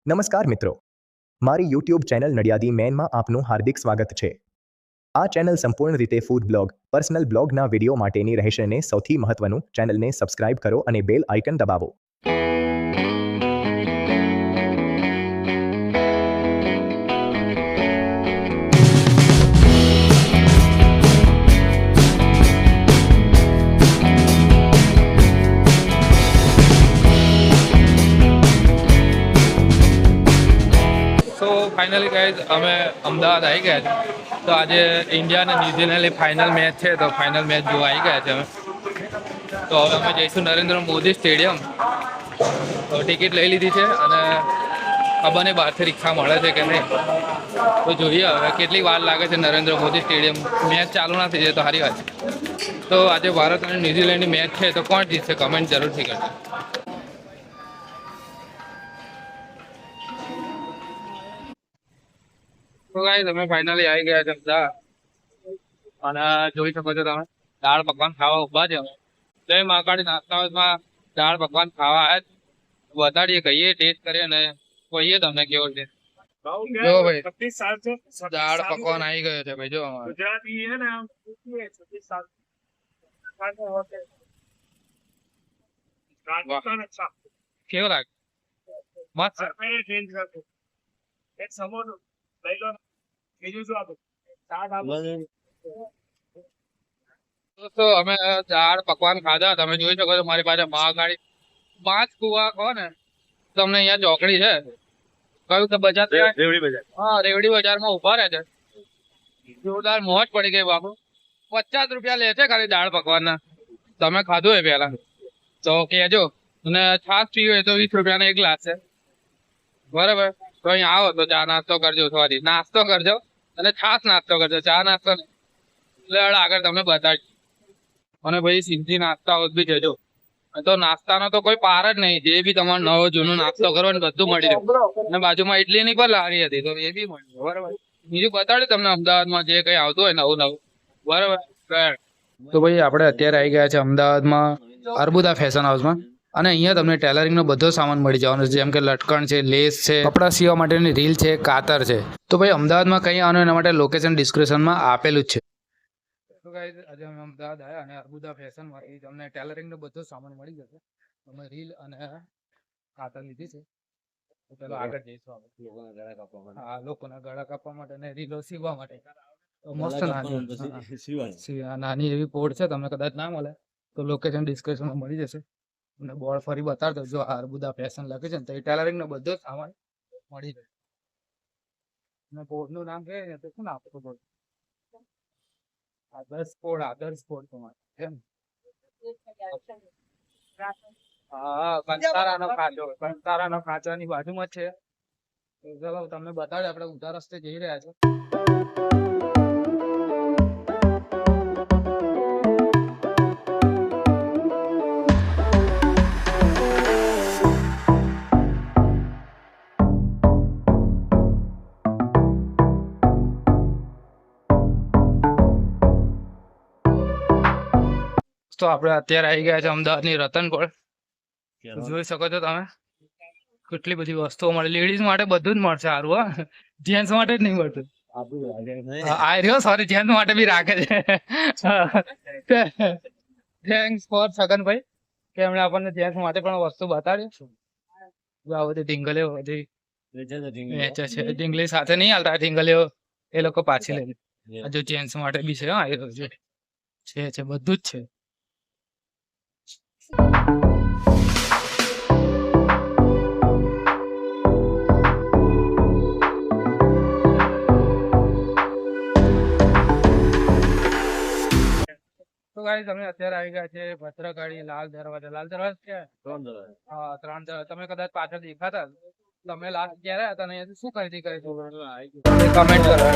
નમસ્કાર મિત્રો, મારી યુટ્યુબ ચેનલ નડિયાદી મેનમાં આપનું હાર્દિક સ્વાગત છે। આ ચેનલ સંપૂર્ણ રીતે ફૂડ બ્લોગ, પર્સનલ બ્લોગના વિડીયો માટેની રહેશે ને સૌથી મહત્વનું, ચેનલને સબસ્ક્રાઇબ કરો અને બેલ આઇકન દબાવો। તો ફાઇનલી ગાઈઝ અમે અમદાવાદ આવી ગયા છે। તો આજે ઇન્ડિયા અને ન્યૂઝીલેન્ડની ફાઇનલ મેચ છે, તો ફાઇનલ મેચ જોવા આવી ગયા છે અમે। તો હવે અમે જઈશું નરેન્દ્ર મોદી સ્ટેડિયમ। તો ટિકિટ લઈ લીધી છે અને ખબર નહીં બહારથી રિક્ષા મળે છે કે નહીં, તો જોઈએ હવે કેટલી વાર લાગે છે નરેન્દ્ર મોદી સ્ટેડિયમ। મેચ ચાલુ ના થઈ જાય તો સારી વાત છે। તો આજે ભારત અને ન્યૂઝીલેન્ડની મેચ છે, તો કોણ જીતશે કમેન્ટ જરૂરથી કરજો। તો ગાઈસ અમે ફાઇનલી આવી ગયા છે અમદાવાદ અને જોઈ શકો છો તમે દાળ પકવાન ખાવા ઉભા છે। જય મહાકાળી નાસ્તા હાઉસમાં દાળ પકવાન ખાવા આવ્યા, બતાડીએ, કહીએ, ટેસ્ટ કરીએ અને કહીએ તમને કેવો છે। જો ભાઈ દાળ પકવાન આવી ગયો છે ભાઈ, જો ગુજરાતી है ना, 36 साल राजस्थान अच्छा કેવો લાગે? મસ્ત। મેં ચેન્જ કરતો એક સમોસો લઈ લો, બીજું શું આપો? ચાટ આપો। દોસ્તો અમે દાળ પકવાન ખાધા, તમે જોઈ શકો છો મારી પાસે મહાકાળી 5 કુવા કહો ને તમને અહીંયા ચોકડી છે, કયું કે બજાર? રેવડી બજાર। હા, રેવડી બજારમાં ઉભા રહે છે। જોરદાર મોજ પડી ગઈ બાપુ। 50 રૂપિયા લે છે ખાલી દાળ પકવાનના। તમે ખાધું હોય પેલા તો કહેજો, અને છાશ પીવી હોય તો 20 રૂપિયાનો એક ગ્લાસ છે, બરાબર? તો અહીંયા આવો તો ચા નાસ્તો કરજો, સોરી નાસ્તો કરજો અને છાશ નાસ્તો કરજો, ચા નાસ્તો નહીં। એટલે આગળ તમને બતાડજો। અને ભાઈ સિંધી નાસ્તા હાઉસ બી જજો, તો નાસ્તાનો તો કોઈ પાર જ નહીં, જે બી તમારે નવો જૂનો નાસ્તો કરો ને બધું મળી રહ્યું। અને બાજુમાં ઇડલીની પણ લારી હતી, તો એ બી મળી, બરાબર? બીજું બતાડ્યું તમને અમદાવાદમાં જે કઈ આવતું હોય નવું નવું, બરાબર? તો ભાઈ આપણે અત્યારે આવી ગયા છે અમદાવાદમાં અર્બુદા ફેશન હાઉસમાં, અને અહીંયા તમને ટેલરિંગનો બધો સામાન મળી જવાનો છે, જેમ કે લટકણ છે, લેસ છે, કપડાં સીવવા માટેની રીલ છે, કાતર છે। તો ભાઈ અમદાવાદમાં કઈ આવવાનું એના માટે લોકેશન ડિસ્ક્રિપ્શનમાં આપેલું જ છે। તો ગાઈઝ આજે અમે અમદાવાદ આવ્યા અને અર્બુદા ફેશનમાંથી તમને ટેલરિંગનો બધો સામાન મળી જશે। અમે રીલ અને કાતર લીધી છે, તો પેલો આગળ જઈશું આપણે લોકોના ગળા કાપવા માટે અને રીલો સીવવા માટે। તો મસ્ત નાની એવી પોડ છે, તમને કદાચ ના મળે તો લોકેશન ડિસ્ક્રિપ્શનમાં મળી જશે। અને બોર્ડ ફરી બતાવી દો, જો અર્બુદા ફેશન લખે છે ને તો એ ટેલરિંગનો બધો જ સામાન મળી જાય। અને બોર્ડનું નામ કહે ને તો શું આપવું પડે? આદર્શ પોડ તમારે એમ? હા, કંતારાનો ખાંચાની બાજુમાં જ છે। તો ચલો તમને બતાડે, આપણે ઊંધા રસ્તે જઈ રહ્યા છે। તો આપણે અત્યારે આવી ગયા છે અમદાવાદની રતનપોળ। જોઈ શકો છો તમે કેટલી બધી વસ્તુઓ મળે, લેડીઝ માટે બધું જ મળશે। સારું, હા, જેન્ટ્સ માટે જ નહીં મળતું। આ રહ્યો, સોરી, જેન્ટ્સ માટે બી રાખે છે। થેન્ક્સ ફોર છગનભાઈ કે એમણે આપણને જેન્ટ્સ માટે પણ વસ્તુ બતાડી। આ બધી ઢીંગલીઓ બધી વેચે છે, ઢીંગલી સાથે નહીં હાલતા, ઢીંગલીઓ એ લોકો પાછી લે। હજુ જેન્ટ્સ માટે બી છે, હા, છે બધું જ છે। તો ગાઈસ અમે અત્યારે આવી ગયા છે ભદ્રકાળી લાલ દરવાજા। લાલ દરવાજા ક્યાં? હા, 3 દરવાજા। તમે કદાચ પાછળ દેખાતા, તમે લાસ્ટ ક્યારે હતા ને અહીંયાથી શું ખરીદી કરી કમેન્ટ કરો।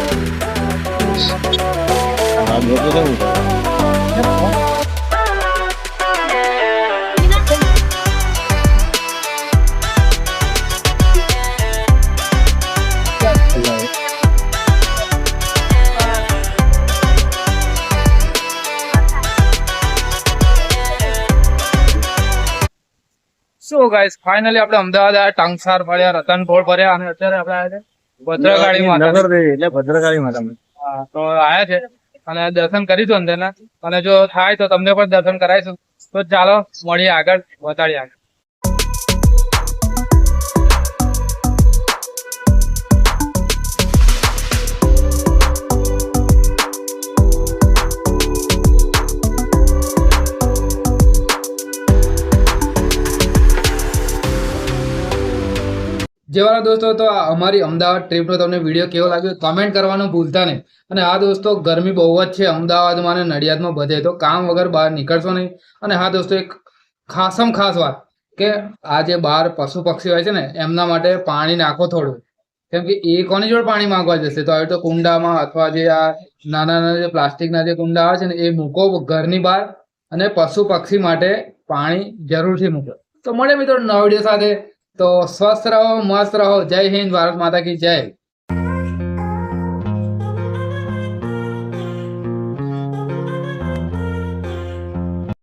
સો ગાઈસ ફાઇનલી આપણે અમદાવાદ આવ્યા, ટંકસાર ફર્યા, રતનપોળ ફર્યા અને અત્યારે આપણે આવ્યા છે ભદ્રકાળી માતા. એટલે ભદ્રકાળી માતા. હા, તો આયા છે અને દર્શન કરીશું અંદરના, અને જો થાય તો તમને પણ દર્શન કરાવીશું. તો ચાલો મળીએ આગળ, બતાડીએ આગળ. જેવાના દોસ્તો, તો આ અમારી અમદાવાદ ટ્રીપનો તમને વિડીયો કેવો લાગ્યો કમેન્ટ કરવાનું ભૂલતા નહીં. અને હા દોસ્તો, ગરમી બહુ જ છે અમદાવાદમાં અને નડિયાદમાં બધે, તો કામ વગર બહાર નીકળશો નહીં. અને હા દોસ્તો, એક ખાસમ ખાસ વાત કે આ જે બહાર પશુ પક્ષી હોય છે ને, એમના માટે પાણી નાખો થોડું, કેમ કે એ કોની જોડે પાણી માંગવા જશે. તો હવે તો કુંડામાં અથવા જે આ નાના નાના જે પ્લાસ્ટિકના જે કુંડા આવે છે ને, એ મૂકો ઘરની બહાર, અને પશુ પક્ષી માટે પાણી જરૂરથી મૂકો. તો મળે મિત્રો નવા વિડીયો સાથે. તો સ્વસ્થ રહો, મસ્ત રહો. જય હિન્દ, ભારત માતા કી જય.